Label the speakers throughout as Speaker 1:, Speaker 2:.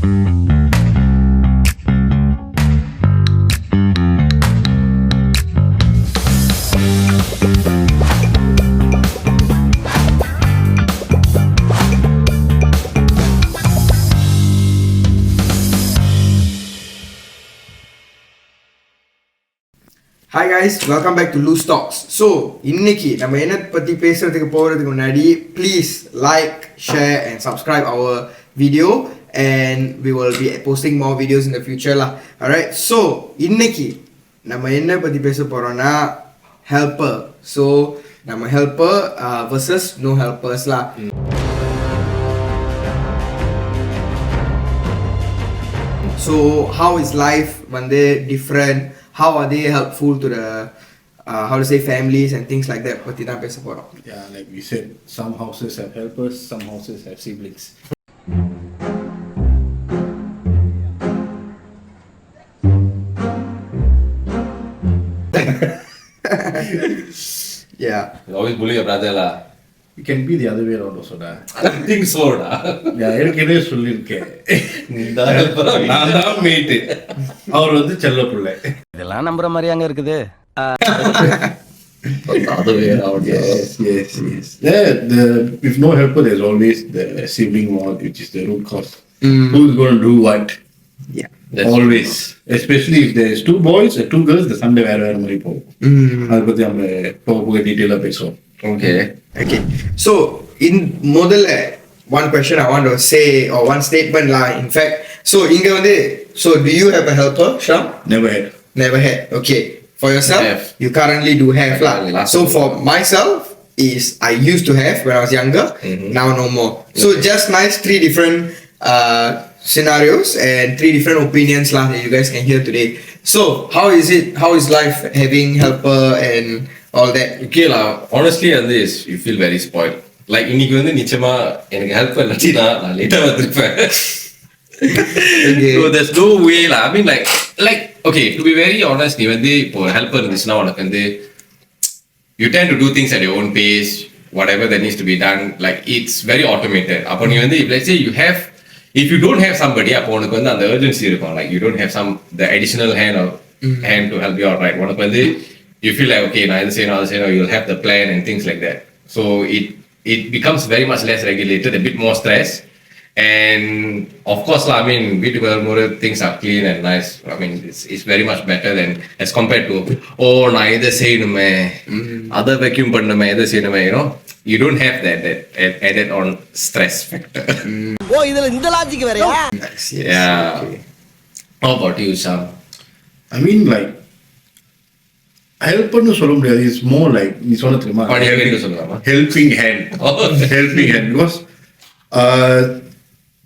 Speaker 1: Hi guys, welcome back to Loose Talks. So, இன்னைக்கு நம்ம என்ன பத்தி பேசுறதுக்கு போறதுக்கு முன்னாடி please like, share and subscribe our video and we will be posting more videos in the future lah. Alright, so இன்னைக்கு நம்ம என்ன பத்தி பேச போறோம்னா helper. So, நம்ம helper versus no helpers lah. So, how is life வந்து different? How are they helpful to the how to say families and things like that? பத்தி தான் பேச போறோம்.
Speaker 2: Yeah, like we said, some houses have helpers, some houses have siblings.
Speaker 1: Yeah.
Speaker 3: You always bully your brother lah.
Speaker 2: It can be the other way around also da.
Speaker 3: I think so da.
Speaker 2: Yeah, ஏற்கனவே சொல்லிருக்கேன்.
Speaker 3: நீதான் helper.
Speaker 2: நான் தான் mate. அவர் வந்து செல்ல பிள்ளை.
Speaker 4: இதெல்லாம் நம்புற மாதிரியாங்க இருக்குது.
Speaker 3: Other way around.
Speaker 2: Yes. If no helper, there's always the sibling war, which is the root cause. Who's going to do what?
Speaker 1: Yeah.
Speaker 2: Always. Especially if there's two boys and two girls, the Sunday வேற மாதிரி போகும். அதை பத்தி நம்ம போக டீட்டெயிலா பேசுவோம்.
Speaker 3: Okay.
Speaker 1: So, in முதல்ல one question I want to say or one statement lah. In fact, so இங்க வந்து so do you have a helper, Sham? Never had. Okay. For yourself,
Speaker 3: Have.
Speaker 1: you currently do have lah. So for myself, is I used to have when I was younger. Now no more. So just nice 3 different scenarios and 3 different opinions lah that you guys can hear today. So how is it? How is life having helper and all that?
Speaker 3: Okay lah. Honestly, you feel very spoiled. Like இன்னைக்கு வந்து நிச்சயமா எனக்கு help பண்ணலனா நான் லேட்டா வந்திருப்பேன்.
Speaker 1: Okay.
Speaker 3: So there's no way lah. I mean like okay, to be very honest, நீ வந்து இப்போ helper இருந்துச்சுனா உனக்கு வந்து you tend to do things at your own pace, whatever that needs to be done, like it's very automated. அப்போ நீ வந்து if let's say if you don't have somebody, அப்போ உனக்கு வந்து அந்த urgency இருக்கும், like you don't have the additional hand to help you out, right? உனக்கு வந்து you feel like okay, நான் இது செய்யணும், you'll have the plan and things like that. So it becomes very much less regulated, a bit more stress. And of course lah, I mean, வீட்டுக்கு வரும்போது things are clean and nice. I mean, it's very much better than as compared to நான் இதை செய்யணுமே, அதை vacuum பண்ணணுமே, இதை செய்யணுமே, you know, you don't have that added on stress factor.
Speaker 4: ஓ இதுல இந்த லாஜிக் வேறயா?
Speaker 3: Yeah. Okay. How about you, Sam?
Speaker 2: I mean, like helperன்னு சொல்ல முடியாது. It's more like நீ சொன்ன தெரியுமா, helping hand. Helping hand, because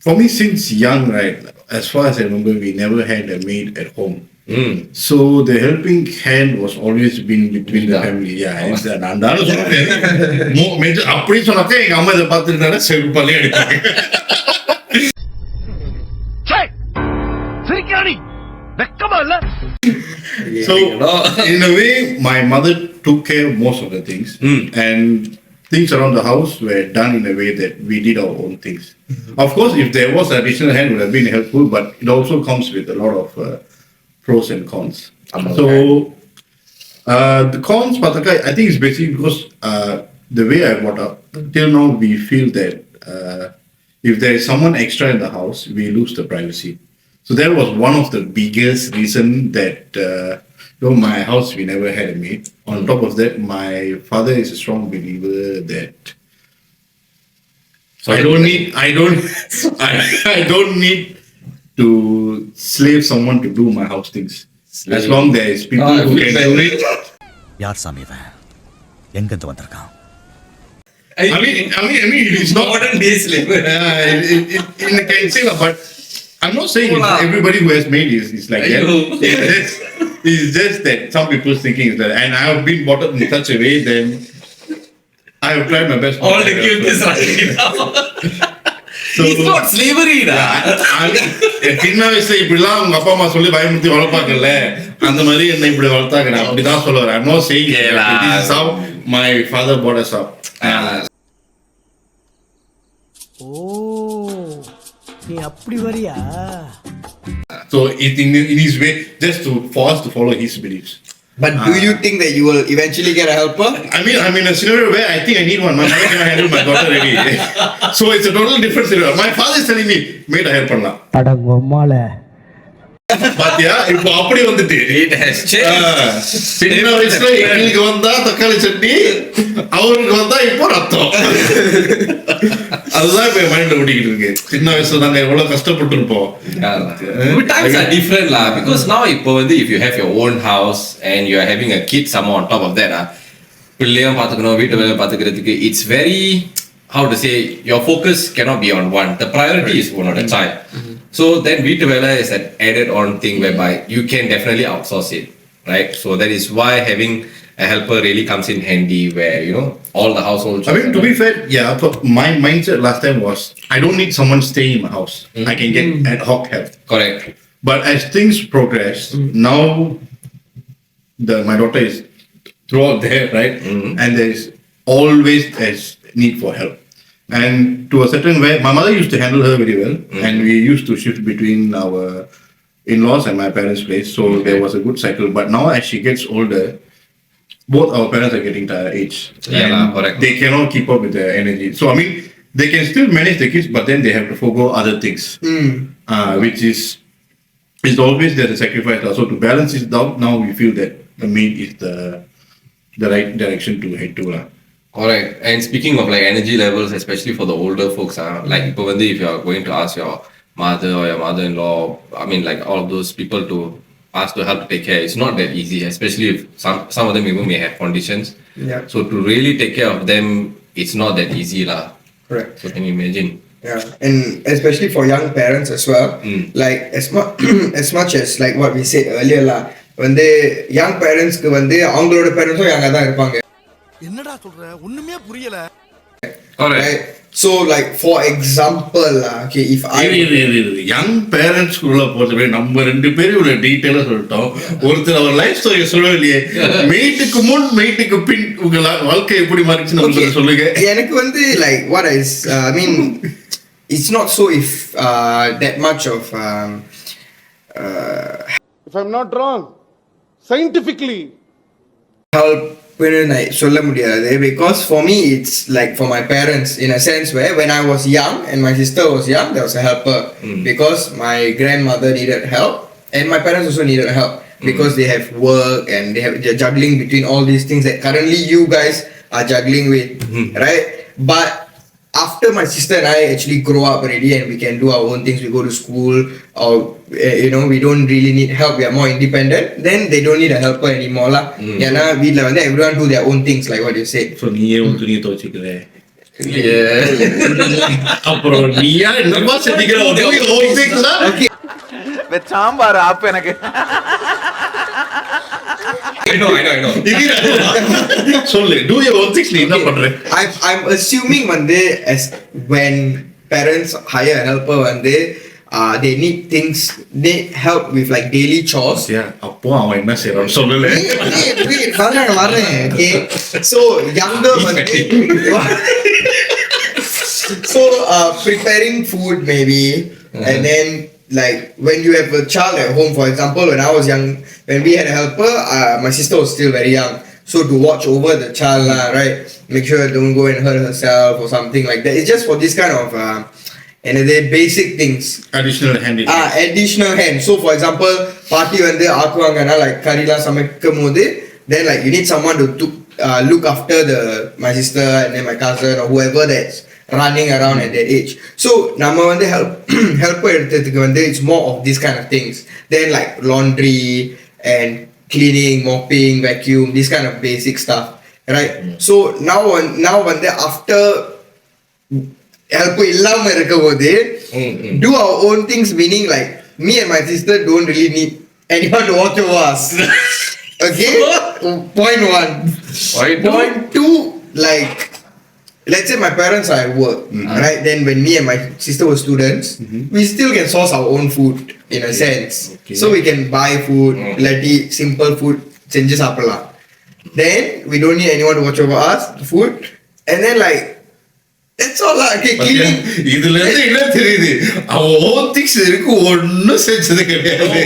Speaker 2: for me, since young, right, as far as I remember, we never had a maid at home. So the helping hand was always been between the family. Yeah, நான் தானே சொன்னேன். அப்படி சொன்னாக்கா எங்க அம்மா இதை பார்த்துருந்தாங்க செருப்பாலே அடிப்பாங்க. So in a way, my mother took care of most of the things, and things around the house were done in a way that we did our own things. Of course, if there was additional hand, would have been helpful, but it also comes with a lot of pros and cons. So the cons, I think it's basically because the way I brought up till now, we feel that if there is someone extra in the house, we lose the privacy. So that was one of the biggest reason that my house, we never had a maid. On top of that, my father is a strong believer that I don't need to slave someone to do my house things. As long there is people who can do it.
Speaker 4: யார் சாமி இவன்? எங்க இருந்து வந்திருக்கான்?
Speaker 2: I mean, it is not
Speaker 3: modern day slave.
Speaker 2: In can say, but I'm not saying everybody who has made is like that. It's just that some people's thinking is that, and I have been brought up in such a way, then I have tried my best.
Speaker 3: All the cute is right now. So, it's not slavery da.
Speaker 2: சின்ன வயசுல இப்படிலாம் உங்க அப்பா அம்மா சொல்லி பயமுறுத்தி வளர்ப்பாங்கல்ல, அந்த மாதிரி என்ன இப்படி வளர்த்தாங்க. நான் அப்படிதான் சொல்ல வரேன். I'm not saying this is how my father brought us up. So in his way, just for us to follow his beliefs.
Speaker 1: But do you think that you will eventually get a helper?
Speaker 2: I mean, I'm in a scenario where I think I need one. My mother cannot handle my daughter already. So it's a total different scenario. My father is telling me, made a help பண்ணலாம். பாத்தியா இப்போ அப்படி வந்துட்டு
Speaker 3: It has changed.
Speaker 2: சின்ன வயசுல எங்களுக்கு வந்தா தக்காளி சட்னி, அவருக்கு வந்தா இப்போ ரத்தம். அதுதான் இப்ப மைண்ட்ல ஓடிக்கிட்டு இருக்கு. சின்ன வயசுல நாங்க எவ்வளவு கஷ்டப்பட்டு இருப்போம்.
Speaker 3: Times are different lah, because now if you have your own house and you are having a kid somewhere on top of that, பிள்ளையும் பாத்துக்கணும், வீட்டு வேலை பாத்துக்கிறதுக்கு, it's very, how to say, your focus cannot be on one. The priority is one at a time. So then வீட்டு வேலை is an added on thing whereby you can definitely outsource it, right? So that is why having a helper really comes in handy, where all the household.
Speaker 2: I mean, to be fair, yeah, but my mindset last time was I don't need someone staying in my house. I can get ad hoc help.
Speaker 3: Correct.
Speaker 2: But as things progress, now my daughter is throughout there, right? And there's always a need for help. And to a certain way, my mother used to handle her very well, and we used to shift between our in-laws and my parents' place. So there was a good cycle. But now, as she gets older, both our parents are getting tired age.
Speaker 3: Yeah, correct.
Speaker 2: They cannot keep up with their energy. So I mean, they can still manage the kids, but then they have to forgo other things, which is always there's a sacrifice. So to balance it out, now we feel that the maid is the right direction to head to.
Speaker 3: Correct. And speaking of like energy levels, especially for the older folks, like if you are going to ask your mother or your mother-in-law, I mean like all of those people to ask to help to take care, it's not that easy, especially if some of them even may have conditions.
Speaker 1: Yeah.
Speaker 3: So to really take care of them, it's not that easy lah.
Speaker 1: Correct.
Speaker 3: So can you imagine?
Speaker 1: Yeah, and especially for young parents as well. Like as much as like what we said earlier lah, when they young parents க்கு வந்து அவங்களோட பேரண்ட்ஸும் யங்கா தான் இருப்பாங்க.
Speaker 5: என்னடா சொல்ற ஒண்ணுமே புரியல.
Speaker 3: Correct.
Speaker 1: Right? So like for example okay, if
Speaker 2: young parents குள்ள போறதுவே நம்ம ரெண்டு பேரும் ஒரு டீடைலா சொல்லிட்டோம். ஒருத்தர் அவர் லைஃப் ஸ்டோரி சொல்லலையே, மெய்ட்டுக்கு முன் மெய்ட்டுக்கு பின் உங்க வாழ்க்கை எப்படி மாறிச்சு நம்ம சொல்லுங்க.
Speaker 1: எனக்கு வந்து like what is I mean it's not so if that much of
Speaker 5: If I'm not wrong, scientifically
Speaker 1: help சொல்ல முடியாது, because for me it's like for my parents in a sense where when I was young and my sister was young, there was a helper because my grandmother needed help and my parents also needed help because they have work and they're juggling between all these things that currently you guys are juggling with, right? But after my sister and I actually grow up already and we can do our own things, we go to school or we don't really need help, we are more independent, then they don't need a helper anymore lah. ஏன்னா வீட்ல வந்து everyone do their own things like what you said.
Speaker 2: So நீயே உன் துணியை துவைச்சிக்கற. அப்புறம் நீயா என்னமா செஞ்சிக்கற own things lah. Okay.
Speaker 5: Sambar ஆப் எனக்கு.
Speaker 3: I know.
Speaker 2: சொல்லு, do your own things. நீ என்ன பண்ற?
Speaker 1: I'm assuming வந்து as when parents hire a helper வந்து they need things, they help with like daily chores.
Speaker 2: அப்போ அவன் என்ன செய்றான் சொல்லல.
Speaker 1: வரேன். Okay, so younger வந்து so preparing food maybe, and then like when you have a child at home, for example when I was young, when we had a helper, my sister was still very young, so to watch over the child lah, right, make sure don't go and hurt herself or something like that. It's just for this kind of another basic things,
Speaker 2: additional hand.
Speaker 1: Additional hand. So for example party வந்து ஆக்குவாங்கன்னா like கறிலாம் சமைக்கும்போது, then like you need someone to look after my sister and then my cousin or whoever that's running around at that age. So நம்ம வந்து helper எடுத்ததுக்கு வந்து it's more of these kind of things, then like laundry and cleaning, mopping, vacuum, this kind of basic stuff, right? So now வந்து after help இல்லாம இருக்கும்போது do our own things, meaning like me and my sister don't really need anyone to watch over us. Okay, point one. Point two, like let's say my parents are at work, right? Then when me and my sister were students, we still can source our own food in a sense. So we can buy food, simple food, செஞ்சு சாப்பிடலாம். Then we don't need anyone to watch over us, the food. And then like That's all lah. Okay,
Speaker 2: பாத்தியா?
Speaker 1: cleaning.
Speaker 2: இதுல இருந்து என்ன தெரியுது, அவன் own things இருக்கு, ஒண்ணும் செஞ்சது கிடையாது.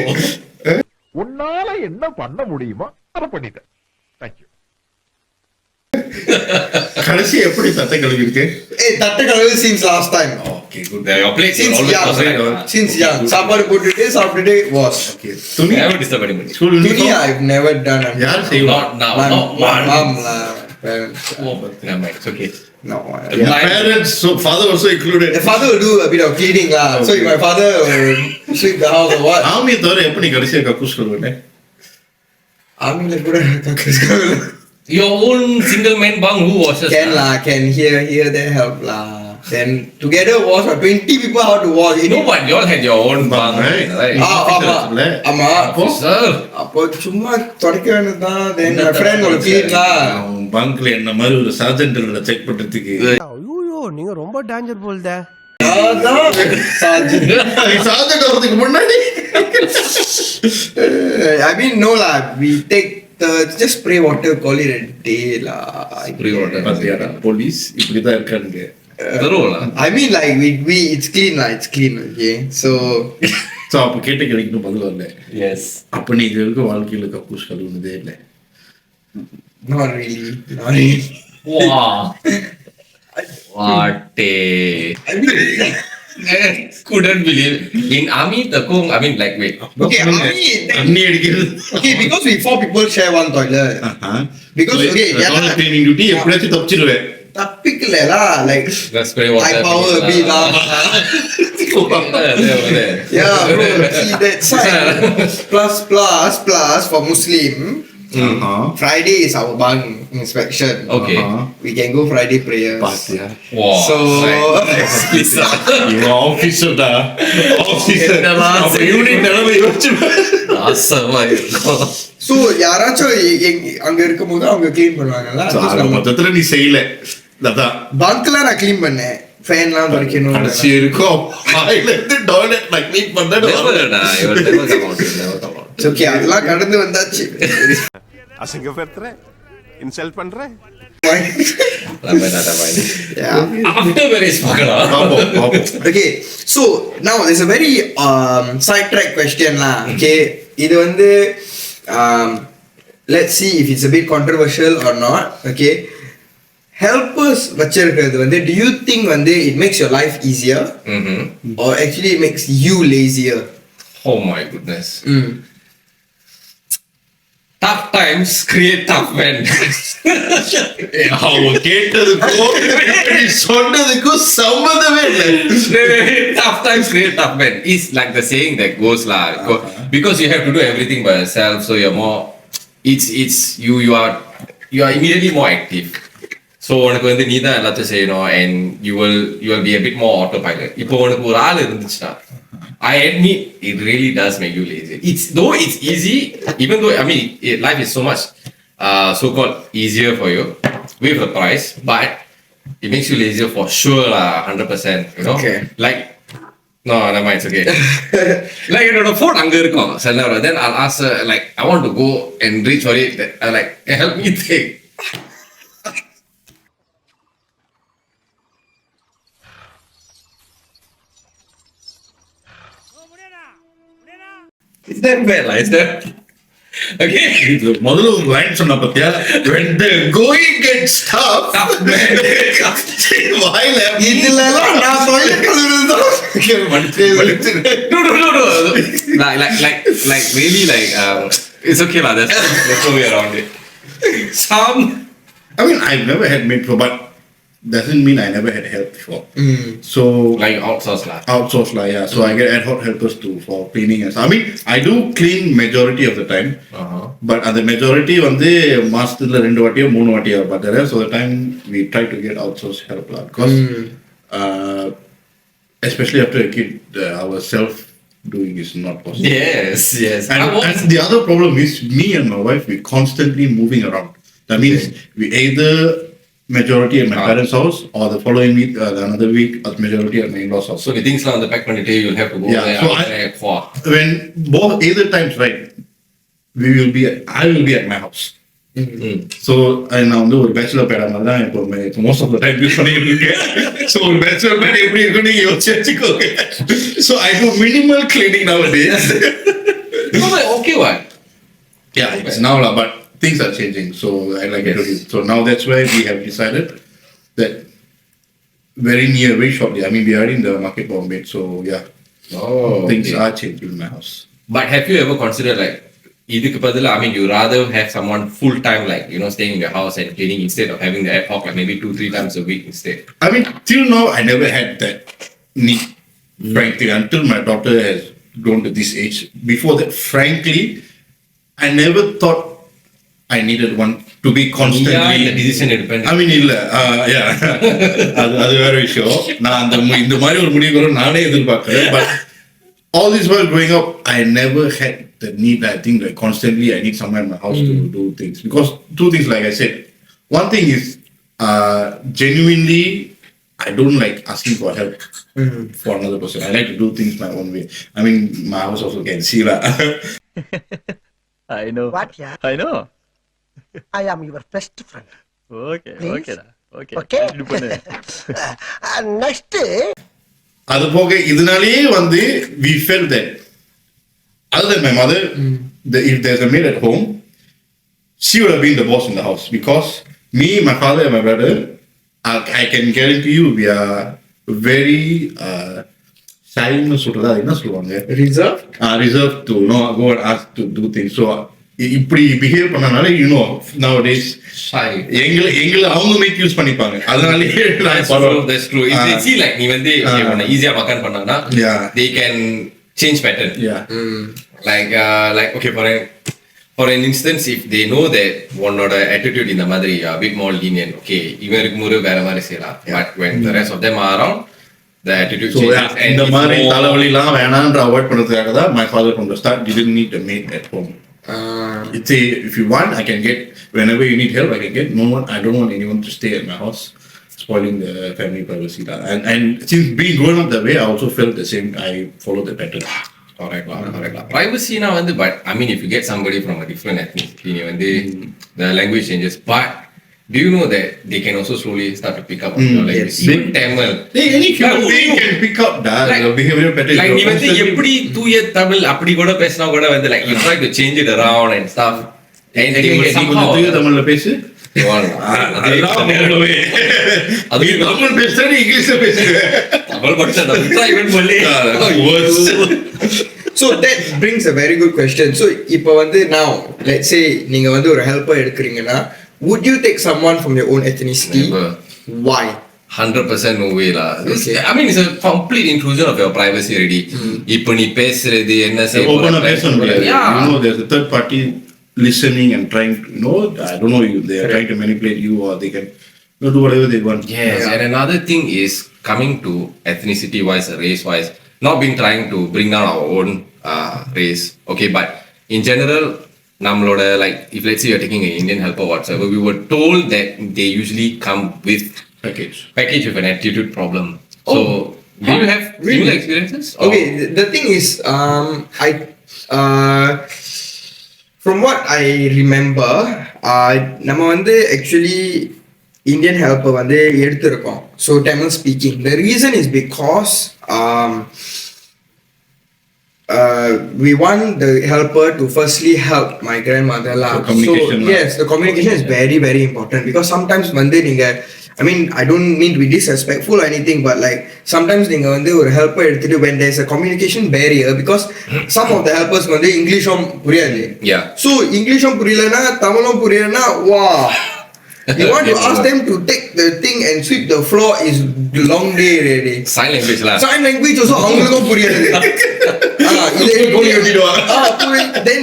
Speaker 5: உன்னால என்ன பண்ண முடியுமோ அதை பண்ணிட்டேன். தேங்க்யூ.
Speaker 2: கடைசி எப்படி தட்டை கழுவி இருக்கு?
Speaker 1: Hey, தட்டை கழுவு since last time.
Speaker 2: Okay, good.
Speaker 3: Your plates will
Speaker 1: Since
Speaker 3: always
Speaker 1: young.
Speaker 3: was right.
Speaker 1: Since young. சாப்பாடு போட்டுட்டு சாப்பிட்டுட்டு wash.
Speaker 2: Okay. துணி
Speaker 3: Never disturb anybody.
Speaker 2: school
Speaker 1: Tunia,
Speaker 2: uniform
Speaker 1: I've never done.
Speaker 2: யார் செய்வா?
Speaker 3: Not now.
Speaker 1: My
Speaker 3: Not one.
Speaker 1: mom lah. Parents.
Speaker 3: Oh, but never mind. It's okay.
Speaker 1: No.
Speaker 2: Your parents, so father also included.
Speaker 1: The father will do a bit of cleaning lah. So if my father will sweep the house or what?
Speaker 2: ஆமியை தவிர எப்படி நீ கடைசியா கக்கூஸ் கழுவுனே?
Speaker 1: Army கூட கக்கஸ்கல்.
Speaker 3: Your own single man bang who washes?
Speaker 1: Can lah, can here there help lah. Then together wash 20 people how to wash.
Speaker 3: No, but you all had your own bang,
Speaker 2: Right.
Speaker 3: right?
Speaker 1: ஆமா. ஆமா.
Speaker 3: Sir.
Speaker 1: அப்போ சும்மா தொடக்க வேண்டியதுதான். Then my friend will clean lah.
Speaker 2: பங்க்ல என்ன மாதிரி ஒரு sergeant check பண்றதுக்கு
Speaker 6: ஐயோ நீங்க ரொம்ப டேஞ்சர் போல்தே.
Speaker 1: அதான் sergeant.
Speaker 2: சார்ஜென்ட் வரதுக்கு முன்னாடி
Speaker 1: I mean no lah. We take just spray water, call it a day lah.
Speaker 3: Spray water.
Speaker 2: பாத்தியாடா போலீஸ் இப்படிதான் இருக்கானுங்க.
Speaker 3: Thorough lah.
Speaker 1: I mean like we it's clean lah. It's clean, okay. So
Speaker 2: so அப்ப கேட்ட கேள்விக்கு பதில் வரல.
Speaker 3: Yes.
Speaker 2: அப்ப நீ இது வரைக்கும் வாழ்க்கையில கக்கூஸ் கழுவுனதே இல்லை.
Speaker 1: not really. Not really.
Speaker 3: Wow. What a...
Speaker 1: I mean,
Speaker 3: couldn't believe. In army, the cook, I mean, like, wait.
Speaker 1: okay, army.
Speaker 2: தண்ணி அடிக்கிறது.
Speaker 1: Okay, because we 4 people share one toilet. Because okay, yeah,
Speaker 2: cleaning duty எப்படியாச்சும் தப்பிச்சிருவேன்.
Speaker 1: தப்பிக்கல lah. Like
Speaker 3: Let's spray water.
Speaker 1: I power a bit lah.
Speaker 3: There.
Speaker 1: Yeah, bro. See that side. Plus for Muslim. Friday is our bang inspection.
Speaker 3: Okay.
Speaker 1: We can go Friday prayer.
Speaker 2: பாத்தியா?
Speaker 3: Wow.
Speaker 1: So
Speaker 2: இவன் ஆபீசர்டா. Officer.
Speaker 3: என்னடா
Speaker 2: அப்ப unit நிலைமை யோசிச்சு.
Speaker 3: ஆசமா இருக்கும்.
Speaker 1: so யாராச்சும் அங்க இருக்கும்போது அவங்க க்ளீன் பண்ணுவாங்கல்ல.
Speaker 2: மொத்தத்துல நீ செய்யல. அதான்.
Speaker 1: பங்க்லாம் நான் க்ளீன் பண்ணேன். ஃபேன்லாம் துடைக்கணும்.
Speaker 2: கடைசி இருக்கும். வாயில இருந்து டாய்லெட் நான் க்ளீன் பண்ணேன்.
Speaker 3: Never, nah. You will never come out. You will never come out.
Speaker 1: Okay அதெல்லாம் கடந்து வந்தாச்சு.
Speaker 5: அசிங்கப்படுத்துற, இன்சல்ட் பண்ற.
Speaker 1: Yeah.
Speaker 3: After marriage, பார்க்கலாம்.
Speaker 2: பாப்போம்.
Speaker 1: Okay, so now there's a very sidetrack question lah. Okay, இது வந்து let's see if it's a bit controversial or not. Okay, helpers வச்சிருக்கிறது வந்து do you think வந்து it makes your life easier or actually it makes you lazier?
Speaker 3: Oh my goodness. Tough times create tough men.
Speaker 2: அவங்க கேட்டதுக்கும் நீ சொன்னதுக்கும் சம்மந்தமே இல்லை.
Speaker 3: Tough times create tough men. It's like the saying that goes lah. Because you have to do everything by yourself, so you're more. It's you are immediately more active. So உனக்கு வந்து நீ தான் எல்லாத்தையும் செய்யணும் and you will be a bit more autopilot. இப்போ உனக்கு ஒரு ஆள் இருந்துச்சுன்னா I admit it really does make you lazy. It's easy, even though I mean life is so much so-called easier for you with the price, but it makes you lazier for sure lah, 100%. You know,
Speaker 1: Okay.
Speaker 3: like no, never mind, it's okay. Like என்னோட phone அங்க இருக்கும் சில நேரம். Then I'll ask her like I want to go and reach for it. Like help me take. Is that bad lah? Is that okay?
Speaker 2: இது முதல்ல ஒரு line சொன்ன பத்தியா, when the going gets tough,
Speaker 3: Tough man.
Speaker 2: வாயில
Speaker 1: இதுலலாம் நான் toilet கழுவுறதுதான்.
Speaker 3: No. Like really like it's okay lah. There's no way around it.
Speaker 2: I mean, I've never had maid before, but doesn't mean I never had help before. So
Speaker 3: Like outsource lah.
Speaker 2: outsource lah, yeah. So I get ad hoc helpers for cleaning and stuff. I mean, I do clean majority of the time, but the majority வந்து மாசத்துல 2 வாட்டியோ 3 வாட்டியோ, but the rest of the time we try to get outsource help lah, because especially after a kid, our self doing is not possible.
Speaker 3: Yes.
Speaker 2: And the other problem is me and my wife, we constantly moving around. That means we either majority at my parents' house or the following week, another week at majority at my in-laws' house.
Speaker 3: So the things lah on the pack பண்ணிட்டு you'll have to go
Speaker 2: Yeah,
Speaker 3: there.
Speaker 2: so
Speaker 3: Wow.
Speaker 2: when both either times, right, I will be at my house. So நான் வந்து ஒரு bachelor bad மாதிரி தான் இப்போ most of the time use பண்ணிட்டு இருக்கேன். So ஒரு பேச்சுலர் பேட் எப்படி இருக்கும் நீங்க யோசிச்சு வச்சுக்கோங்க. So I do minimal cleaning nowadays.
Speaker 3: No, but okay, what?
Speaker 2: Yeah, it's now lah, but things are changing. So I like it. So now that's why we have decided that very shortly. I mean, we are in the market for maid. So yeah, things
Speaker 3: Okay.
Speaker 2: are changing in my house.
Speaker 3: But have you ever considered like, இதுக்கு பதிலா, I mean, you rather have someone full time, like, you know, staying in your house and cleaning instead of having the ad hoc, like maybe 2-3 times a week instead?
Speaker 2: I mean, till now I never had that need. Frankly, until my daughter has grown to this age. Before that, frankly, I never thought I needed one to be constantly.
Speaker 3: Yeah, the decision independent.
Speaker 2: I mean, இல்ல yeah, அது வேற விஷயம். நான் இந்த மாதிரி ஒரு முடிவு வரும் நானே எதிர்பார்க்கல. But all this while growing up, I never had the need. I think like constantly I need someone in my house to do things, because two things, like I said, one thing is genuinely I don't like asking for help for another person. I like to do things my own way. I mean, my house also can see lah.
Speaker 7: I know.
Speaker 8: What, yeah?
Speaker 7: I know.
Speaker 8: I am your best friend.
Speaker 7: Okay,
Speaker 8: Please?
Speaker 7: okay da. Okay.
Speaker 8: Okay?
Speaker 7: இது பண்ணு.
Speaker 8: Next,
Speaker 2: அது போக இதனாலேயே வந்து we felt that other than my mother, if there's a maid at home, she would have been the boss in the house, because me, my father and my brother, I can guarantee you we are very shyன்னு சொல்றதா என்ன சொல்லுவாங்க, reserved to go and ask to do things. So இப்படி behave பண்ணனால nowadays
Speaker 3: Shy.
Speaker 2: எங்களை அவங்க make use பண்ணிப்பாங்க. அதனாலேயே
Speaker 3: That's true. If they see like, நீ வந்து உன்னை ஈஸியா மக்கான் பண்ணானா,
Speaker 2: Yeah.
Speaker 3: they can change pattern.
Speaker 2: Yeah.
Speaker 3: Like okay, for an instance, if they know that உன்னோட attitude இந்த மாதிரி a bit more lenient, okay, இவன் இருக்கும்போது வேற மாதிரி செய்யலாம். But when the rest of them are around, the attitude
Speaker 2: So
Speaker 3: changes. And
Speaker 2: இந்த
Speaker 3: it's
Speaker 2: மாதிரி
Speaker 3: more-
Speaker 2: தலைவலிலாம் வேணான்ற அவாய்ட் பண்ணுறதுக்காக தான் my father from the start didn't need a maid at home. It's say, if you want, I can get, whenever you need help, I can get. No one, I don't want anyone to stay at my house, spoiling the family privacy. And since being grown up that way, I also felt the same. I followed the pattern.
Speaker 3: Correct lah. Privacy na வந்து, but I mean, if you get somebody from a different ethnicity, நீ வந்து the language changes. But do you know that they can also slowly start to pick up on your language?
Speaker 2: Yes.
Speaker 3: Even Tamil.
Speaker 2: Any human being can pick up that
Speaker 3: Like-
Speaker 2: the behavioral pattern.
Speaker 3: Like நீ வந்து எப்படி தூய தமிழ் அப்படி கூட பேசினா கூட வந்து like you try to change it around and stuff. And they get somehow.
Speaker 2: தமிழ்ல பேசு.
Speaker 3: அது
Speaker 2: தமிழ் பேசுற இங்கிலீஷ்ல பேசுவேன்.
Speaker 3: தமிழ் படிச்சா try even Malay.
Speaker 1: So that brings a very good question. So இப்போ வந்து now let's say நீங்க வந்து ஒரு helper எடுக்கிறீங்கன்னா, would you take someone from your own ethnicity?
Speaker 3: Never.
Speaker 1: Why?
Speaker 3: 100% no way lah.
Speaker 1: Okay.
Speaker 3: I mean, it's a complete intrusion of your privacy already. இப்போ நீ பேசுறது என்ன செய்ய
Speaker 2: Open a person,
Speaker 3: Yeah.
Speaker 2: there's a third party listening and trying to, I don't know, they are trying to manipulate you, or they can do whatever they want.
Speaker 3: Yes, and another thing is coming to ethnicity wise, race wise, not being trying to bring down our own race, okay, but in general, namloda, like if let's say you're taking an Indian helper whatsoever, we were told that they usually come with package with an attitude problem. So do you have similar experiences? Or?
Speaker 1: Okay, the thing is, from what I remember, நம்ம வந்து actually Indian helper வந்து எடுத்திருக்கோம். So Tamil speaking. The reason is because we want the helper to firstly help my grandmother lah.
Speaker 2: So communication
Speaker 1: So
Speaker 2: lah.
Speaker 1: yes, the communication is very very important, because sometimes வந்து நீங்க, I mean, I don't mean to be disrespectful or anything, but like sometimes நீங்க வந்து ஒரு helper எடுத்துட்டு, when there's a communication barrier, because some of the helpers வந்து இங்கிலீஷும் புரியாது.
Speaker 3: Yeah.
Speaker 1: So இங்கிலீஷும் புரியலனா தமிழும் புரியலனா, wow. You want to ask them to take the thing and sweep the floor is long day already.
Speaker 3: Sign language lah.
Speaker 1: Sign language also அவங்களுக்கும் புரியாது. Then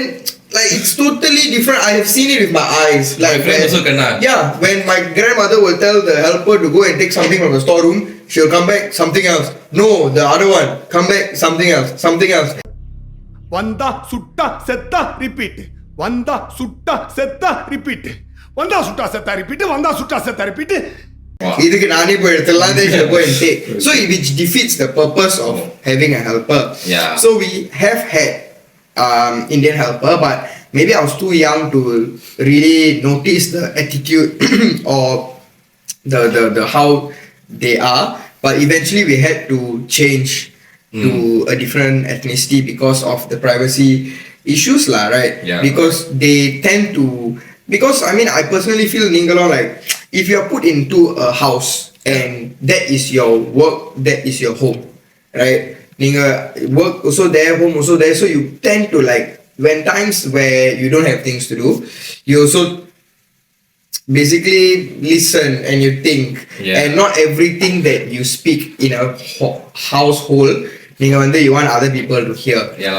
Speaker 1: like it's totally different. I have seen it with my eyes. Like
Speaker 3: My friend also kena.
Speaker 1: Yeah, when my grandmother will tell the helper to go and take something from the storeroom, she'll come back something else. No, the other one, come back something else.
Speaker 5: வந்தா சுட்டா செத்தா repeat, வந்தா சுட்டா செத்தா repeat, வந்தா சுட்டா செத்தா repeat, வந்தா சுட்டா செத்தா ரிப்பீட்.
Speaker 1: இதுக்கு நானே போய் எடுத்துடலாம், they shall go and take. So which defeats the purpose of having a helper.
Speaker 3: Yeah.
Speaker 1: So we have had Indian helper, but maybe I was too young to really notice the attitude or the how they are. But eventually we had to change to a different ethnicity because of the privacy issues lah, right?
Speaker 3: Yeah.
Speaker 1: Because they tend to, because I mean I personally feel Ningalo, like if you are put into a house and that is your work, that is your home, right? Ninga work also there, home also there, so you tend to like, when times where you don't have things to do, you also basically listen and you think, and not everything that you speak in a household you want other people to hear.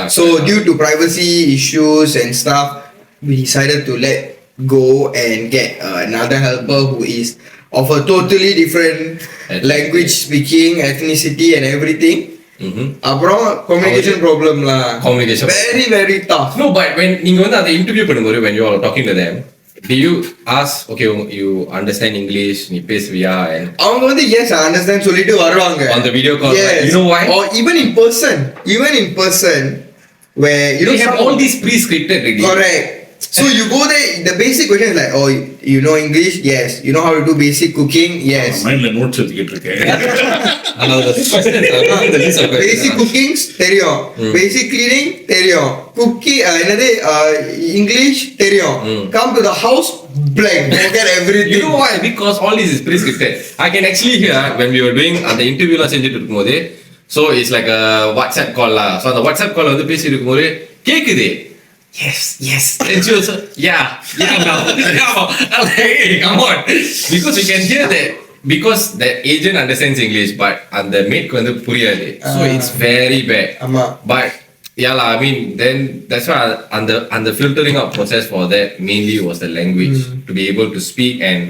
Speaker 1: So due to privacy issues and stuff, we decided to let go and get another helper who is of a totally different language speaking, ethnicity and everything. அப்புறம் communication problem lah.
Speaker 3: Communication.
Speaker 1: Very very tough.
Speaker 3: No, but when நீங்க வந்து அந்த interview பண்ணும்போது, when you are talking to them, do you ask, okay, you understand English, நீ பேசுவியா? And
Speaker 1: அவங்க வந்து yes I understand சொல்லிட்டு வருவாங்க
Speaker 3: on the video call,
Speaker 1: yes.
Speaker 3: you know why?
Speaker 1: Or even in person where you
Speaker 3: They
Speaker 1: know
Speaker 3: have all these pre-scripted already.
Speaker 1: correct. So you go there, the basic question is like, oh, you know English? Yes. You know how to do basic cooking? Yes.
Speaker 2: மைண்ட்ல notes எடுத்துக்கிட்டு இருக்கேன்.
Speaker 1: Basic cooking தெரியும். Basic cleaning தெரியும். English தெரியும். Come to the house, blank. Forget everything.
Speaker 3: You know why? Because all this is pre-scripted. I can actually hear when we were doing அந்த interview la செஞ்சிட்டு இருக்கும்போது, so it's like a WhatsApp call lah. So அந்த WhatsApp call வந்து பேசி இருக்கும்போது கேக்குது. Yes. And she was yeah now. I'm like, hey, come on. Because we can hear that, because the agent understands English, but and the maid வந்து புரியாது. So it's very bad. But yeah lah, I mean, then that's why and the filtering out process for that mainly was the language, to be able to speak and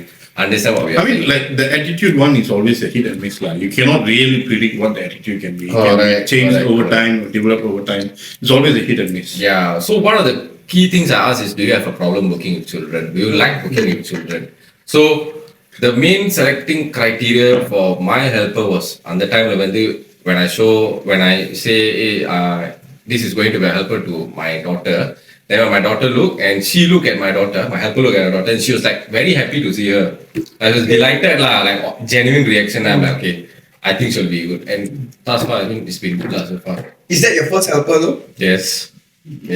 Speaker 3: understand what we are saying.
Speaker 2: Like the attitude one is always a hit and miss lah. You cannot really predict what the attitude can be. It can be changed over time, developed over time. It's always a hit and miss.
Speaker 3: Yeah. So one of the key things I ask is, do you have a problem working with children? Do you like working with children? So the main selecting criteria for my helper was on the time when I say, hey, this is going to be a helper to my daughter. Then when my daughter looked, and she looked at my daughter, my helper looked at her daughter, and she was like very happy to see her. I was delighted lah, like genuine reaction. I'm like, okay, I think she'll be good. And thus far, I think it's been good so far.
Speaker 1: Is that your first helper though?
Speaker 3: Yes.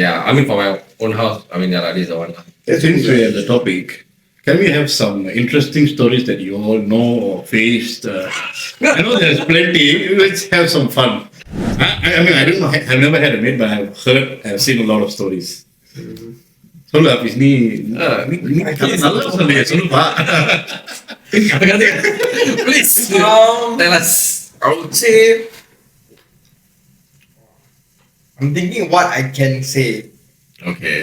Speaker 3: Yeah, I mean for my own house, I mean yeah, this is the one.
Speaker 2: Since we're at the topic, can we have some interesting stories that you all know or faced? I know there's plenty. Let's have some fun. I mean, I don't know. I've never had a maid, but I've seen a lot of stories. சொல்லு அப்பீஸ் நீ கதை நல்லா சொல்லுங்க சொல்லுப்பா.
Speaker 3: Please tell us.
Speaker 1: I would say, I'm thinking what I can say,
Speaker 3: Okay.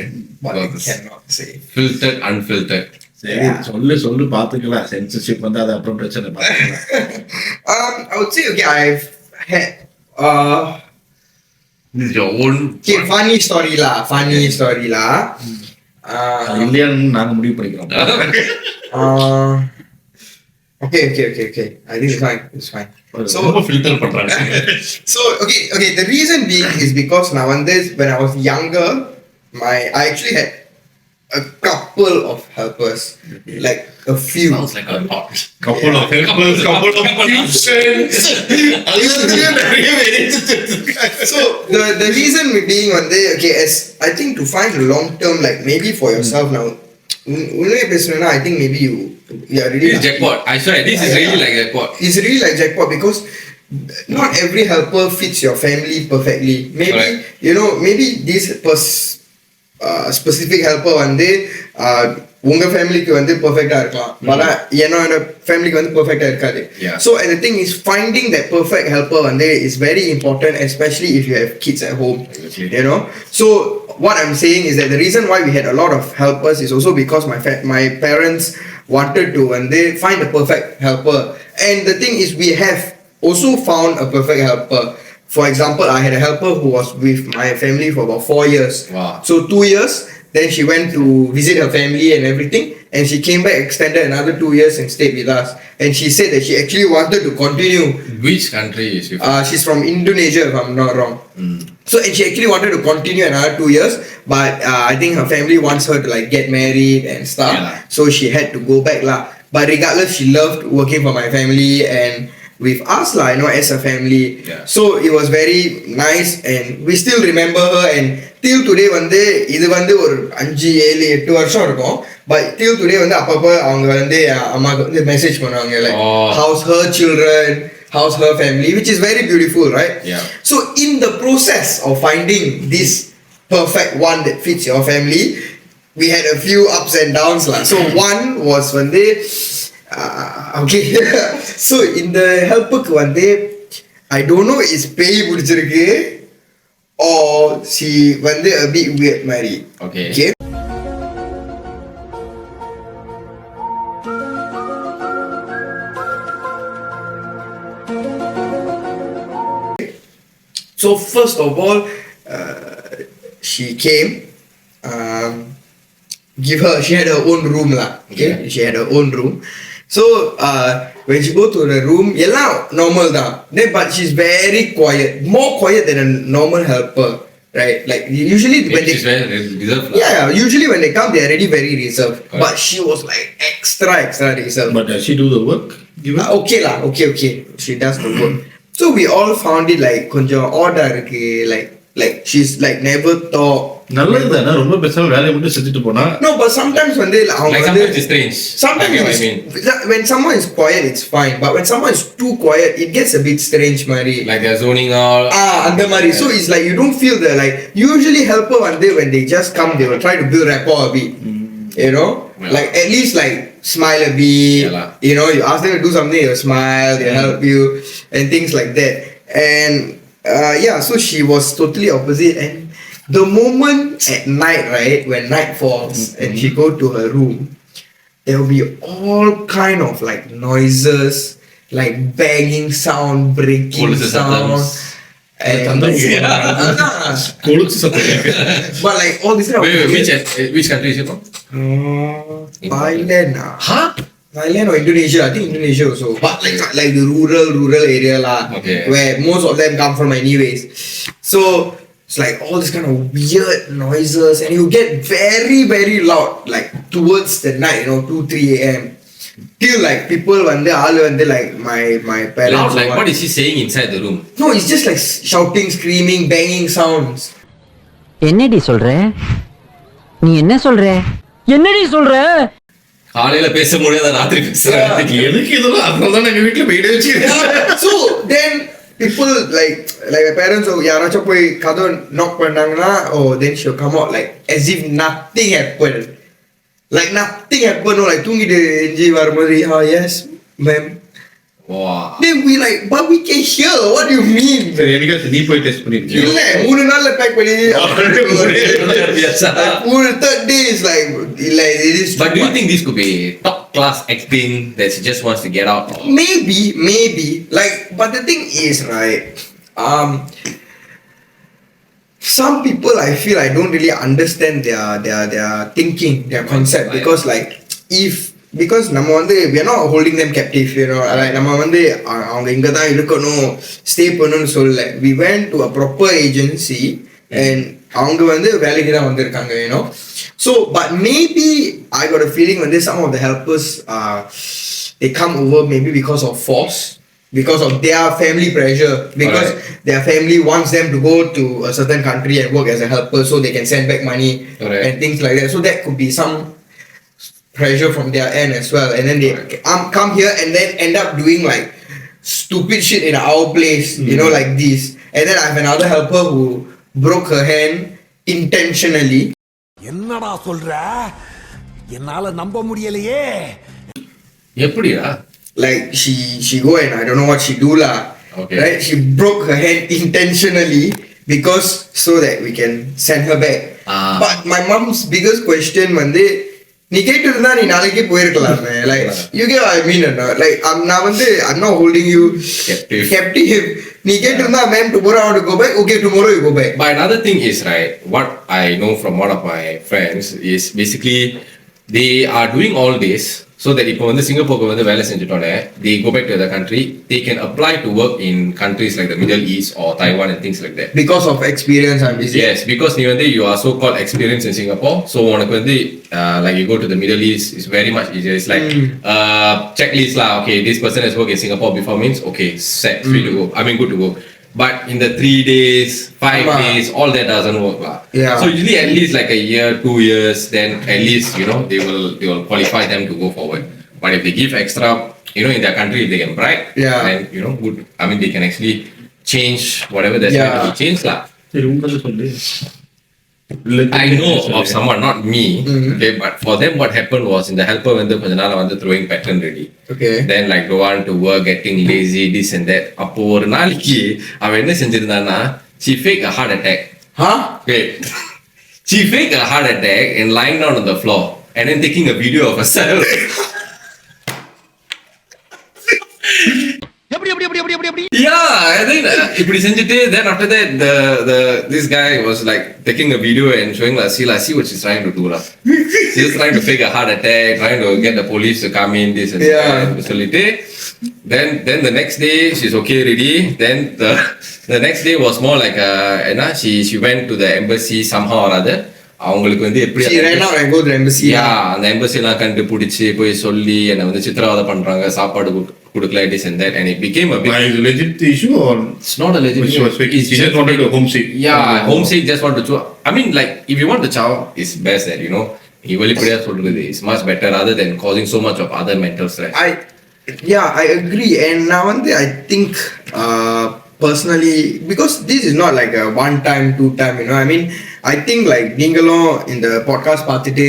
Speaker 1: what I
Speaker 3: Because
Speaker 1: cannot say.
Speaker 3: filtered, unfiltered.
Speaker 2: சரி சொல்லு பாத்துக்கலாம். Censorship வந்து அது அப்புறம் பிரச்சனை பார்த்துக்கலாம்.
Speaker 1: I would say, okay, I've had
Speaker 3: This is your own.
Speaker 1: okay, funny story lah.
Speaker 2: இல்லையான்னு நாங்க முடிவு பண்ணிக்கிறோம்.
Speaker 1: Okay. I think it's fine. So
Speaker 2: ரொம்ப ஃபில்டர் பண்றாங்க.
Speaker 1: So okay. The reason being is because now when I was younger, I actually had a couple of helpers, like a few.
Speaker 3: Sounds like a lot.
Speaker 2: Couple of helpers, couple of tuitions.
Speaker 1: So the reason being okay, as I think to find a long term, like maybe for yourself now, I think maybe you are really
Speaker 3: This is jackpot. I swear, this is really like jackpot.
Speaker 1: It's really like jackpot because not every helper fits your family perfectly. Maybe
Speaker 3: Correct.
Speaker 1: maybe this specific helper உங்க ஃபேமிலிக்கு perfect இருக்கலாம், ஆனா என்னோட ஃபேமிலிக்கு perfect இருக்காது.
Speaker 3: Yeah.
Speaker 1: So and the thing is, finding that perfect helper is very important, especially if you have kids at home.
Speaker 3: Exactly.
Speaker 1: So what I'm saying is that the reason why we had a lot of helpers is also because my parents wanted to find a perfect helper, and the thing is we have also found a perfect helper. For example, I had a helper who was with my family for about 4 years.
Speaker 3: Wow.
Speaker 1: So 2 years Then she went to visit her family and everything, and she came back, extended another 2 years and stayed with us. And she said that she actually wanted to continue.
Speaker 3: Which country is she from?
Speaker 1: She's from Indonesia, if I'm not wrong. So, and she actually wanted to continue another 2 years, but I think her family wants her to like get married and stuff.
Speaker 3: Yeah lah.
Speaker 1: So she had to go back lah. But regardless, she loved working for my family and with us lah, as a family.
Speaker 3: Yeah.
Speaker 1: So it was very nice, and we still remember her. And till today, இது ஒரு 5, 7, 8 வருஷம் இருக்கும். But till today அப்பப்ப அவங்க அம்மாக்கு message பண்ணுவாங்க like how's her children, how's her family, which is very beautiful, right?
Speaker 3: Yeah.
Speaker 1: So in the process of finding this perfect one that fits your family, we had a few ups and downs lah. So one was okay. So in the helper I don't know is பேய் பிடிச்சிருக்கு or she a bit weird Mary.
Speaker 3: Okay.
Speaker 1: So first of all, she came. She had her own room lah. Okay, she had her own room. So when she go to the room, normal da. But she's very quiet, more quiet than a normal helper, right? Like usually when
Speaker 3: she's very reserved.
Speaker 1: Yeah, usually when they come, they are already very reserved. Correct. But she was like extra reserved.
Speaker 2: But does she do the work?
Speaker 1: Okay lah, okay. She does the work. So we all found it like கொஞ்சம் odd இருக்கு, like she's like never talk.
Speaker 2: நல்லதுதானே, ரொம்ப பேசாம வேலையை மட்டும் செஞ்சுட்டு போனா.
Speaker 1: No, but sometimes
Speaker 3: sometimes it's strange.
Speaker 1: Sometimes when someone is quiet, it's fine. But when someone is too quiet, it gets a bit strange, Mari.
Speaker 3: Like they're zoning out.
Speaker 1: அந்த மாதிரி. So it's like you don't feel the like. Usually helper when they just come, they will try to build rapport a bit. Like at least like smile a bit. You ask them to do something, they'll smile, they'll help you, and things like that. And so she was totally opposite. And the moment at night, right, when night falls and she go to her room, there will be all kind of like noises, like banging sound, breaking sound. And but like all this kind of
Speaker 3: which country is she from?
Speaker 1: Thailand. Thailand or Indonesia? I think Indonesia also. But like the rural area lah, where most of them come from anyways. So it's like all this kind of weird noises, and you get very very loud like towards the night, 2-3 a.m. Till like people like my parents.
Speaker 3: Loud, like what is she saying inside the room?
Speaker 1: No, it's just like shouting, screaming, banging sounds.
Speaker 9: என்னடி சொல்ற? நீ என்ன சொல்ற? என்னடி சொல்ற?
Speaker 3: காலையில பேச முடியாத ராத்திரி பேசுறாங்க.
Speaker 2: எதுக்கு இதெல்லாம்? அதனால தான் எங்க வீட்ல போய்டே வச்சிருக்கேன்.
Speaker 1: So then people like my parents யாராச்சும் போய் கதவு knock பண்ணாங்கன்னா, then she'll come out like as if nothing happened. Like nothing happened, like தூங்கிட்டு எஞ்சி வரும்போது, yes ma'am.
Speaker 3: Wow.
Speaker 1: Then we like, but we can hear, what do you mean?
Speaker 2: சரி, எனக்கு நீ போய் டெஸ்ட் பண்ணிருக்கியா?
Speaker 1: இல்ல, 3 நாள்ல பேக் பண்ணி third day is like it is.
Speaker 3: But do you think this could be top class acting that she just wants to get out?
Speaker 1: Maybe. Like, but the thing is, right, some people I feel I don't really understand their thinking, their concept, because like because we are not holding them captive, like நம்ம அவங்க இங்க தான் இருக்கணும், stay பண்ணனும்னு சொல்லல. We went to a proper agency and அவங்க வேலைக்கு தான் வந்திருக்காங்க, So but maybe I got a feeling some of the helpers they come over maybe because of force, because of their family pressure, because their family wants them to go to a certain country and work as a helper so they can send back money and things like that. So that could be some pressure from their end as well, and then they come here and then end up doing like stupid shit in our place, like this. And then I have another helper who broke her hand intentionally.
Speaker 5: என்னடா சொல்ற? என்னால நம்ப முடியலையே.
Speaker 3: எப்படிடா?
Speaker 1: Like she go and I don't know what she do lah. Right? She broke her hand intentionally because so that we can send her back. But my mom's biggest question நீ கேட்டு இருந்தா நீ நாளைக்கே போயிருக்கலாமே. Like you get what I mean or not? Like நான் வந்து I'm not holding you captive. நீ கேட்டு இருந்தா ma'am tomorrow I want to go back. Okay, tomorrow you go back.
Speaker 3: But another thing is, right, what I know from one of my friends is basically they are doing all this so that இப்போ வந்து சிங்கப்பூருக்கு வந்து வேலை செஞ்சுட்டோன்னே they go back to the country, they can apply to work in countries like the Middle East or Taiwan and things like that.
Speaker 1: Because of experience I'm busy.
Speaker 3: Yes, because நீ வந்து you are so called experienced in Singapore, so உனக்கு வந்து like you go to the Middle East, it's very much easier. It's like checklist lah. Okay, this person has worked in Singapore before means okay, set, free to go. I mean good to go. But in the 3 days, 5 days, all that doesn't work lah.
Speaker 1: Yeah.
Speaker 3: So usually at least like a year, 2 years, then at least they will qualify them to go forward. But if they give extra, in their country, if they can bribe, then good. I mean they can actually change whatever that's going to be changed lah.
Speaker 2: சரி உங்களுக்கு சொல்லு.
Speaker 3: I know of someone, not me. Okay, but for them, what happened was in the helper when கொஞ்ச நாள் வந்து throwing pattern ready.
Speaker 1: Okay.
Speaker 3: Then like don't want to work, getting lazy, this and that. அப்போ ஒரு நாளைக்கு அவன் என்ன செஞ்சிருந்தான்னா, she faked a heart attack.
Speaker 1: Huh?
Speaker 3: Wait. She faked a heart attack and lying down on the floor and then taking a video of herself. Yeah, and then இப்படி செஞ்சுட்டு then after that this guy was like taking a video and showing see what she's trying to do lah. She's trying to fake a heart attack, trying to get the police to come in, this and that. சொல்லிட்டு then the next day she's okay already. Then the next day was more like she went to the embassy somehow or other. அவங்களுக்கு வந்து எப்படி
Speaker 1: she ran out and go to the embassy.
Speaker 3: அந்த embassy எல்லாம் கண்டுபிடிச்சு போய் சொல்லி என்ன வந்து சித்திரவதை பண்றாங்க, சாப்பாடு கொடுக்கல, this and that, and it became a big
Speaker 2: legit issue or
Speaker 3: it's not a legit issue.
Speaker 2: She just wanted to homesick.
Speaker 3: Homesick, just want to I mean like if you want the child, it's best that he வெளிப்படையா சொல்றது is much better rather than causing so much of other mental stress.
Speaker 1: I agree. And now I think personally, because this is not like a one time, 2 time, I mean I think like நீங்களும் இந்த podcast பார்த்துட்டு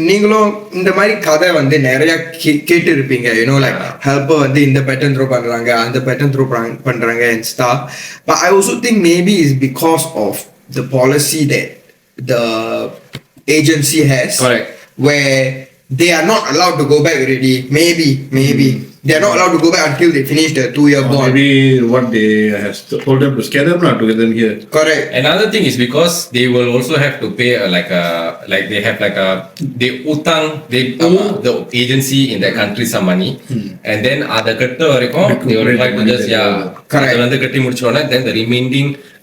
Speaker 1: நீங்களும் இந்த மாதிரி கதை வந்து நிறைய கேட்டு இருப்பீங்க, like helper வந்து இந்த பேட்டர்ன் த்ரோ பண்றாங்க, அந்த பேட்டர்ன் த்ரோ பண்றாங்க and stuff. But I also think maybe it's because of the policy that the agency has.
Speaker 3: Correct.
Speaker 1: Where they are not allowed to go back already. Maybe they are not allowed to go back until they finish the 2-year bond.
Speaker 2: Maybe what they have told them to scare them not to get them here.
Speaker 1: Correct.
Speaker 3: Another thing is because they will also have to pay they have they utang, they owe the agency in their country some money, and then ada கட்ட வரைக்கும் they will try to just
Speaker 1: correct.
Speaker 3: வந்து கட்டி முடிச்சோனே then the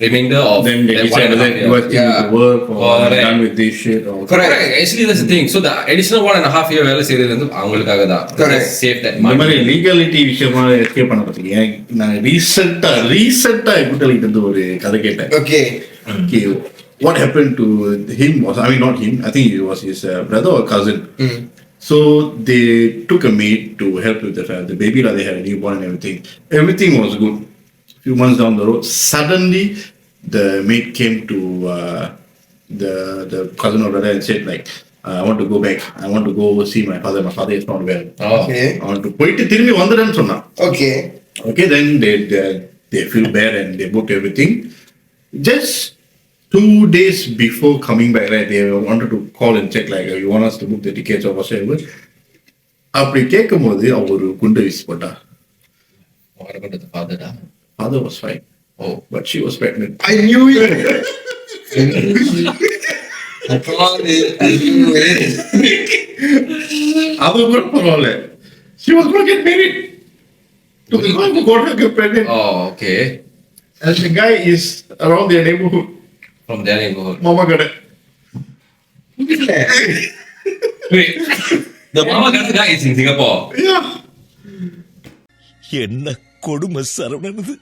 Speaker 3: remainder of
Speaker 2: then they decide whether you are still to work or done with this shit or
Speaker 3: correct. Actually that's the thing. So the additional 1.5 year வேலை செய்யறது வந்து அவங்களுக்காக தான்.
Speaker 1: Correct.
Speaker 3: Save that
Speaker 2: இந்த
Speaker 3: money.
Speaker 2: மாதிரி லீகலிட்டி விஷயமா escape பண்ண பார்த்தீங்க. நான் ரீசெண்டா கூட்டலிட்டு இருந்து ஒரு கதை கேட்டேன்.
Speaker 1: Okay.
Speaker 2: What happened to him was, I mean not him, I think it was his brother or cousin. So they took a maid to help with the baby. They had a newborn and everything. Everything was good. A few months down the road, suddenly the maid came to the cousin or brother and said like, I want to go back. I want to go see my father. My father is not well.
Speaker 1: Okay.
Speaker 2: I want to போயிட்டு திரும்பி வந்துறேன்னு சொன்னா.
Speaker 1: Okay.
Speaker 2: Okay, then they feel bad and they booked everything. Just 2 days before coming back, right, they wanted to call and check like, you want us to book the tickets or whatever. அப்படி கேட்கும்போது அவர் குண்டு வீசி போட்டா.
Speaker 3: What about the father?
Speaker 2: Father was fine. Oh, but she was pregnant.
Speaker 1: I knew it. I called it. I knew it.
Speaker 2: அது கூட பரவாயில்ல. She was going to get married. To the guy who got her get pregnant.
Speaker 3: Oh, okay.
Speaker 2: And the guy is around their neighborhood.
Speaker 3: From their neighborhood.
Speaker 2: Mama கடை.
Speaker 3: Wait. The mama guy is in Singapore.
Speaker 2: Yeah.
Speaker 4: என்ன கொடுமை சரவணனது.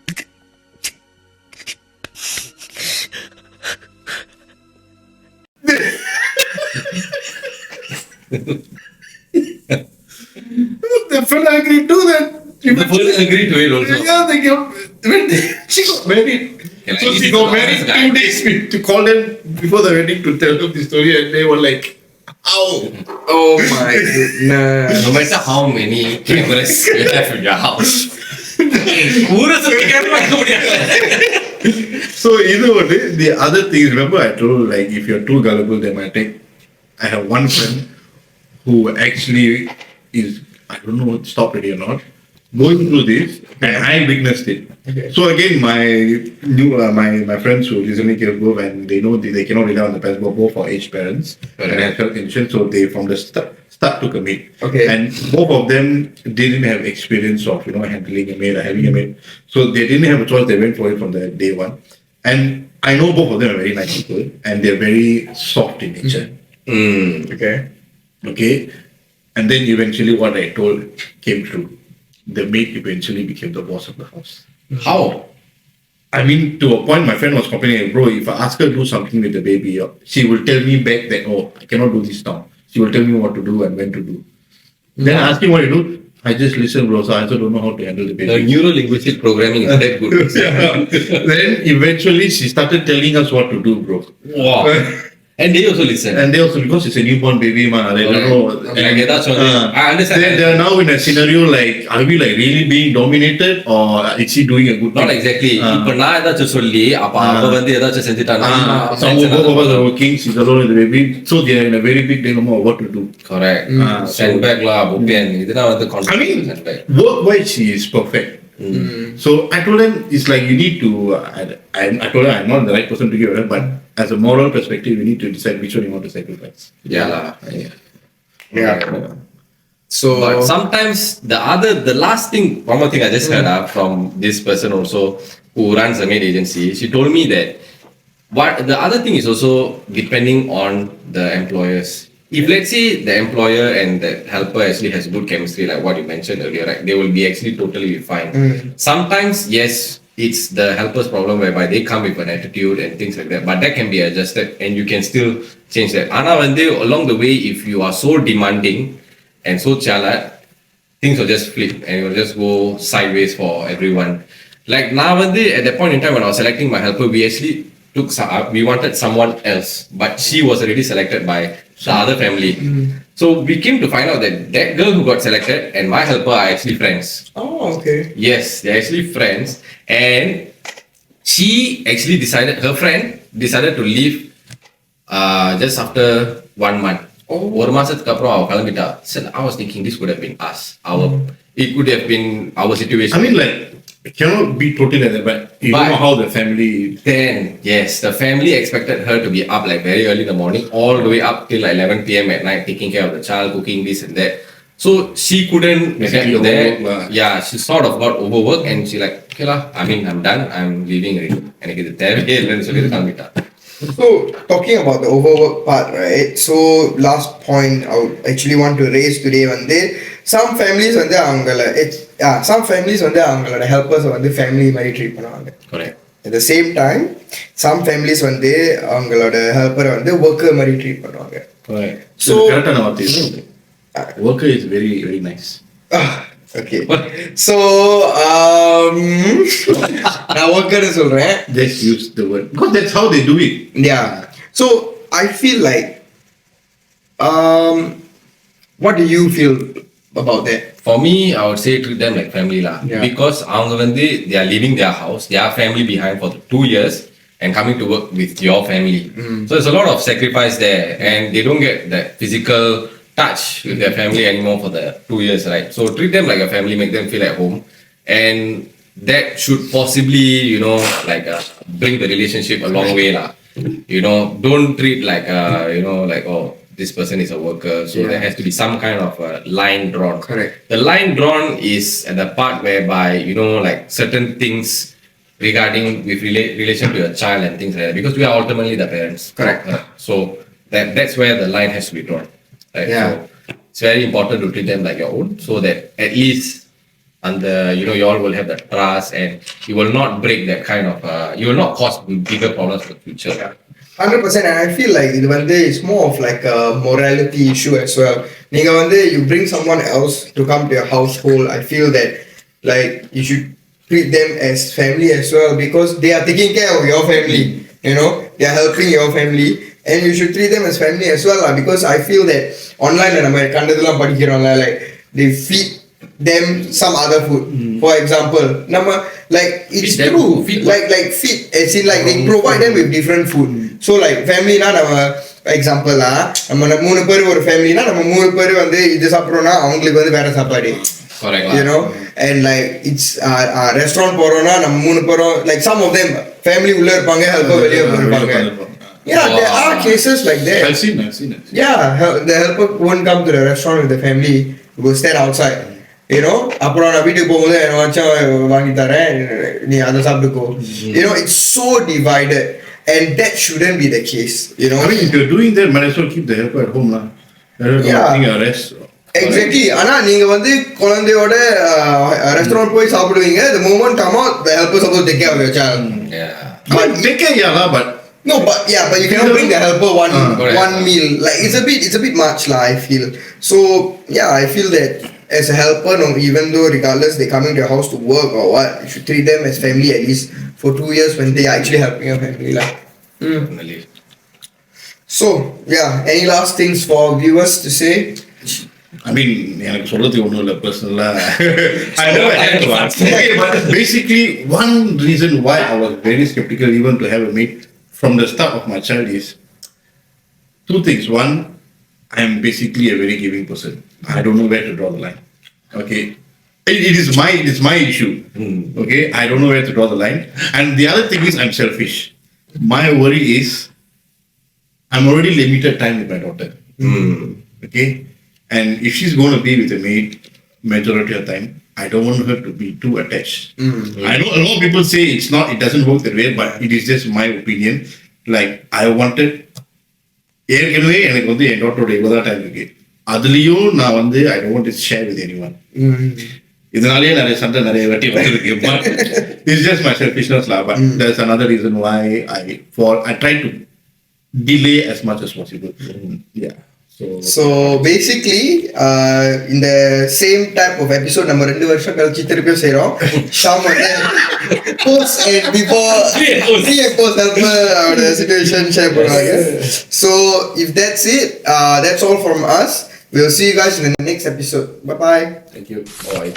Speaker 2: The fella agreed to that.
Speaker 3: The fella agreed to it also.
Speaker 2: Yeah, she got married.
Speaker 3: Yeah,
Speaker 2: So
Speaker 3: like,
Speaker 2: she
Speaker 3: he's
Speaker 2: got
Speaker 3: the
Speaker 2: married
Speaker 3: honest guy.
Speaker 2: 2 days to call them before the wedding to tell them the story, and they were like, "Ow!"
Speaker 1: Oh my goodness.
Speaker 3: No matter how many cameras you have in your house. ஊரை சுத்தி camera வைக்க முடியாது.
Speaker 2: So the other things. Remember, I told like if you're too gullible, they might take. I have one friend who actually is, I don't know, stopped already or not, going through this, and I witnessed it.
Speaker 1: Okay.
Speaker 2: So again, my friends who recently gave birth, and they know they cannot rely on the parents, but both are aged parents and have health insurance, so they from the start took a maid.
Speaker 1: Okay.
Speaker 2: And both of them didn't have experience of handling a maid or having a maid, so they didn't have a choice. They went for it from the day one. And I know both of them are very nice people, and they're very soft in nature.
Speaker 1: Okay.
Speaker 2: Okay. And then eventually what I told came true. The maid eventually became the boss of the house.
Speaker 3: How?
Speaker 2: I mean, to a point, my friend was complaining, bro, if I ask her to do something with the baby, she will tell me back that, oh, I cannot do this now. She will tell me what to do and when to do. Then I ask him what to do. I just listen, bro, so I also don't know how to handle the baby.
Speaker 3: The neuro-linguistic programming is that good.
Speaker 2: Then eventually she started telling us what to do, bro.
Speaker 3: Wow. And they also listen.
Speaker 2: And they also, because it's a newborn baby, man, they don't know.
Speaker 3: Like, that's what I understand.
Speaker 2: They're now in a scenario like, are we like really being dominated, or is she doing a good
Speaker 3: Not
Speaker 2: thing?
Speaker 3: exactly. இப்ப நான் ஏதாச்சும் சொல்லி அப்ப அவ வந்து ஏதாச்சும் செஞ்சுட்டானா
Speaker 2: Some both of us are working, she's alone with the baby, so they're in a very big dilemma of what to do.
Speaker 3: correct. Sandbag lah, bopian. இதெல்லாம் வந்து
Speaker 2: I mean,
Speaker 3: sandbag.
Speaker 2: work-wise, she is perfect. So I told them, it's like you need to, I told her I'm not the right person to give her, but as a moral perspective, you need to decide which one you want to sacrifice.
Speaker 3: Yeah lah.
Speaker 1: Yeah. So
Speaker 3: But sometimes the last thing, one more thing I just heard from this person also who runs a maid agency, she told me that the other thing is also depending on the employers. If let's say the employer and the helper actually has good chemistry, like what you mentioned earlier, right, they will be actually totally fine. Sometimes, yes, it's the helper's problem whereby they come with an attitude and things like that, but that can be adjusted and you can still change that. Ana vande along the way, if you are so demanding and so chalat, things will just flip and it will just go sideways for everyone. Like now vande at that point in time when I was selecting my helper, we actually we wanted someone else, but she was already selected by the other family. So we came to find out that that girl who got selected and my helper are actually friends.
Speaker 1: oh, okay.
Speaker 3: Yes, they're actually friends. And she actually her friend decided to leave just after 1 month. ஒரு மாசத்துக்கு அப்புறம் அவ கிளம்பிட்டா. So I was thinking this could have been us. It could have been our situation.
Speaker 2: I mean, like, it cannot be totally like that, but you don't know how the family.
Speaker 3: Then, yes, the family expected her to be up like very early in the morning, all the way up till like 11 p.m. at night, taking care of the child, cooking this and that. So she couldn't
Speaker 2: Basically
Speaker 3: get there.
Speaker 2: overwork lah.
Speaker 3: Yeah, she sort of got overworked and she like, okay lah, I mean, I'm done, I'm leaving already. எனக்கு இது தேவையே இல்லைன்னு சொல்லிட்டு கிளம்பிட்டா.
Speaker 1: So talking about the overwork part, right? So last point I would actually want to raise today வந்து some families வந்து some families வந்து அவங்களோட helpers வந்து family மாதிரி treat பண்ணுவாங்க.
Speaker 3: Correct.
Speaker 1: At the same time, some families வந்து அவங்களோட helper வந்து worker மாதிரி treat பண்ணுவாங்க.
Speaker 2: Right.
Speaker 1: So
Speaker 2: correct na what is worker is very very nice.
Speaker 1: Okay. So நான் worker சொல்றேன்.
Speaker 2: Just use the word because that's how they do it.
Speaker 1: Yeah. So I feel like what do you feel about that?
Speaker 3: For me, I would say treat them like family lah.
Speaker 1: Yeah.
Speaker 3: Because அவங்க வந்து they are leaving their house, their family behind for 2 years and coming to work with your family. So there's a lot of sacrifice there and they don't get that physical touch with their family anymore for the 2 years, right? So treat them like a family, make them feel at home, and that should possibly, like bring the relationship a long way lah. Don't treat like like, oh, this person is a worker, so there has to be some kind of line drawn.
Speaker 1: Correct.
Speaker 3: The line drawn is at the part whereby like certain things regarding with relation to your child and things like that, because we are ultimately the parents.
Speaker 1: Correct.
Speaker 3: So that's where the line has to be drawn. Right?
Speaker 1: Yeah.
Speaker 3: So it's very important to treat them like your own, so that at least you all will have that trust and you will not break that kind of you will not cause bigger problems for the future.
Speaker 1: 100%, and I feel like it's more of like a morality issue as well. You bring someone else to come to your household. I feel that like you should treat them as family as well, because they are taking care of your family. They are helping your family, and you should treat them as family as well, because I feel that online like they feed them some other food. For example, like it's
Speaker 3: Feed them?
Speaker 1: true.
Speaker 3: Feed
Speaker 1: Like feed as in like they provide them with different food. So like family example நம்ம 3 பேர் ஒரு ஃபேமிலினா நம்ம 3 பேர் வந்து இது சாப்பிட்றோம்னா அவங்களுக்கு வந்து வேற சாப்பாடு.
Speaker 3: Correct.
Speaker 1: You know, and like it's restaurant போறோம்னா நம்ம 3 பேரும் like some of them family உள்ள இருப்பாங்க, helper வெளிய இருப்பாங்க. Yeah, there are cases like that.
Speaker 2: I've seen it.
Speaker 1: Yeah, the helper won't come to the restaurant with the family, go stand outside. You know, அப்புறம் நான் வீட்டுக்கு போகும்போது என்ன வாங்கி தரேன், நீ அதை சாப்பிட்டுக்கோ. You know, it's so divided, and that shouldn't be the case. You know,
Speaker 2: I mean, if you're doing that, might as well keep the helper at home lah. Rest.
Speaker 1: Exactly. ஆனா நீங்க வந்து குழந்தையோட ரெஸ்டாரண்ட் போய் சாப்பிடுவீங்க, the moment come out the helper supposed to take care of your child.
Speaker 3: Yeah.
Speaker 2: But take care, but
Speaker 1: no, but you cannot bring the helper one meal. Like it's a bit much lah, I feel. So yeah, I feel that as a helper, no, even though regardless they coming to your house to work or what, you should treat them as family at least for 2 years when they are actually helping your family lah.
Speaker 3: Definitely.
Speaker 1: So yeah, any last things for viewers to say?
Speaker 2: I mean, எனக்கு சொல்றதுக்கு ஒண்ணும் இல்ல personally. I never had to ask. Okay, but basically one reason why I was very skeptical even to have a maid from the start of my child is 2 things. One, I am basically a very giving person. I don't know where to draw the line. Okay, it is my issue. Okay, I don't know where to draw the line. And the other thing is I'm selfish. My worry is I'm already limited time with my daughter. Okay, and if she's going to be with a maid majority of the time, I don't want her to be too attached. I know a lot of people say it doesn't work that way, but it is just my opinion. Like I wanted ஏற்கனவே எனக்கு வந்து என் டாட்டரோட இவ்வளோதான் time இருக்கு, அதுலேயும் நான் வந்து I don't share with anyone. இதனாலேயே நிறைய சண்டை நிறைய வாட்டி வந்திருக்கு. But it's just my selfishness law. But there's another reason why I try to delay as much as possible. Yeah.
Speaker 1: So basically in the same type of episode நம்ம 2 வருஷம் கழிச்சு திருப்பியும் செய்றோம். ஷாம் வந்து post and before pre and post helper situation share பண்ணுவாங்க. So if that's it, that's all from us. We'll see you guys in the next episode. Bye bye.
Speaker 3: Thank you. Bye.